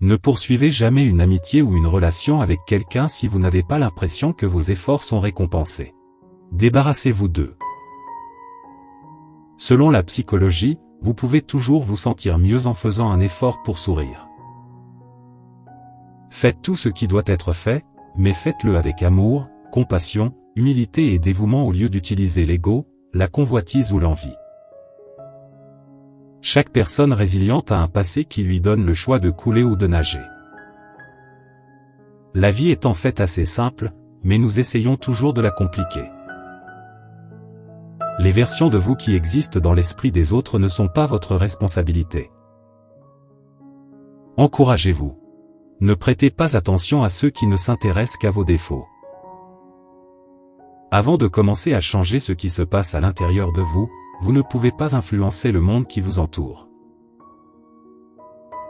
Ne poursuivez jamais une amitié ou une relation avec quelqu'un si vous n'avez pas l'impression que vos efforts sont récompensés. Débarrassez-vous d'eux. Selon la psychologie, vous pouvez toujours vous sentir mieux en faisant un effort pour sourire. Faites tout ce qui doit être fait, mais faites-le avec amour, compassion, humilité et dévouement au lieu d'utiliser l'ego, la convoitise ou l'envie. Chaque personne résiliente a un passé qui lui donne le choix de couler ou de nager. La vie est en fait assez simple, mais nous essayons toujours de la compliquer. Les versions de vous qui existent dans l'esprit des autres ne sont pas votre responsabilité. Encouragez-vous. Ne prêtez pas attention à ceux qui ne s'intéressent qu'à vos défauts. Avant de commencer à changer ce qui se passe à l'intérieur de vous, vous ne pouvez pas influencer le monde qui vous entoure.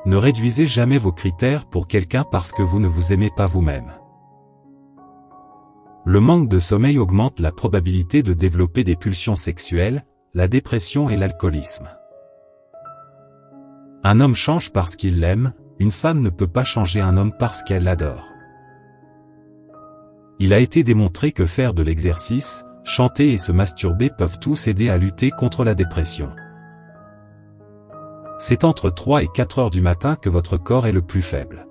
Ne réduisez jamais vos critères pour quelqu'un parce que vous ne vous aimez pas vous-même. Le manque de sommeil augmente la probabilité de développer des pulsions sexuelles, la dépression et l'alcoolisme. Un homme change parce qu'il l'aime, une femme ne peut pas changer un homme parce qu'elle l'adore. Il a été démontré que faire de l'exercice, chanter et se masturber peuvent tous aider à lutter contre la dépression. C'est entre 3 et 4 heures du matin que votre corps est le plus faible.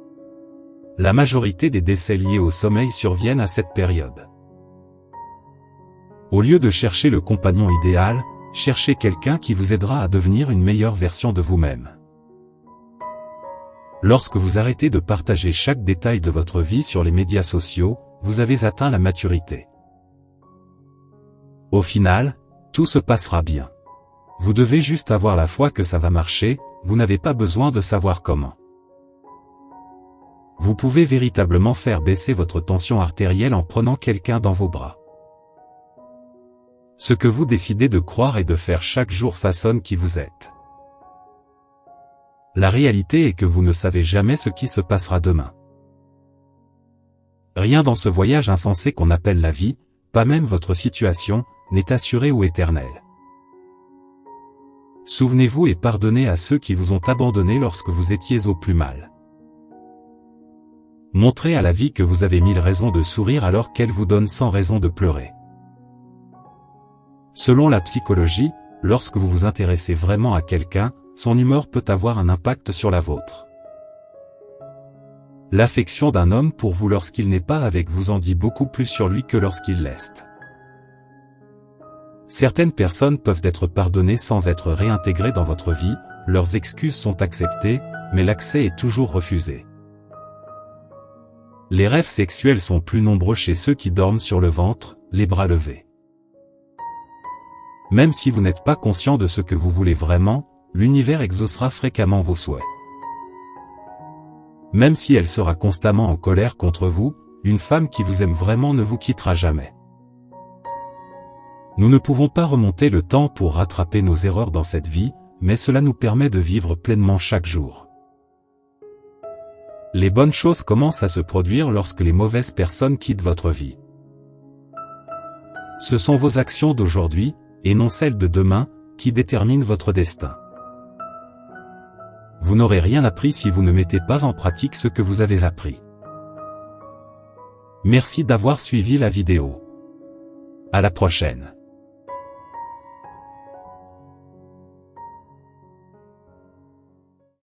La majorité des décès liés au sommeil surviennent à cette période. Au lieu de chercher le compagnon idéal, cherchez quelqu'un qui vous aidera à devenir une meilleure version de vous-même. Lorsque vous arrêtez de partager chaque détail de votre vie sur les médias sociaux, vous avez atteint la maturité. Au final, tout se passera bien. Vous devez juste avoir la foi que ça va marcher, vous n'avez pas besoin de savoir comment. Vous pouvez véritablement faire baisser votre tension artérielle en prenant quelqu'un dans vos bras. Ce que vous décidez de croire et de faire chaque jour façonne qui vous êtes. La réalité est que vous ne savez jamais ce qui se passera demain. Rien dans ce voyage insensé qu'on appelle la vie, pas même votre situation, n'est assuré ou éternel. Souvenez-vous et pardonnez à ceux qui vous ont abandonné lorsque vous étiez au plus mal. Montrez à la vie que vous avez 1000 raisons de sourire alors qu'elle vous donne 100 raisons de pleurer. Selon la psychologie, lorsque vous vous intéressez vraiment à quelqu'un, son humeur peut avoir un impact sur la vôtre. L'affection d'un homme pour vous lorsqu'il n'est pas avec vous en dit beaucoup plus sur lui que lorsqu'il l'est. Certaines personnes peuvent être pardonnées sans être réintégrées dans votre vie, leurs excuses sont acceptées, mais l'accès est toujours refusé. Les rêves sexuels sont plus nombreux chez ceux qui dorment sur le ventre, les bras levés. Même si vous n'êtes pas conscient de ce que vous voulez vraiment, l'univers exaucera fréquemment vos souhaits. Même si elle sera constamment en colère contre vous, une femme qui vous aime vraiment ne vous quittera jamais. Nous ne pouvons pas remonter le temps pour rattraper nos erreurs dans cette vie, mais cela nous permet de vivre pleinement chaque jour. Les bonnes choses commencent à se produire lorsque les mauvaises personnes quittent votre vie. Ce sont vos actions d'aujourd'hui, et non celles de demain, qui déterminent votre destin. Vous n'aurez rien appris si vous ne mettez pas en pratique ce que vous avez appris. Merci d'avoir suivi la vidéo. À la prochaine.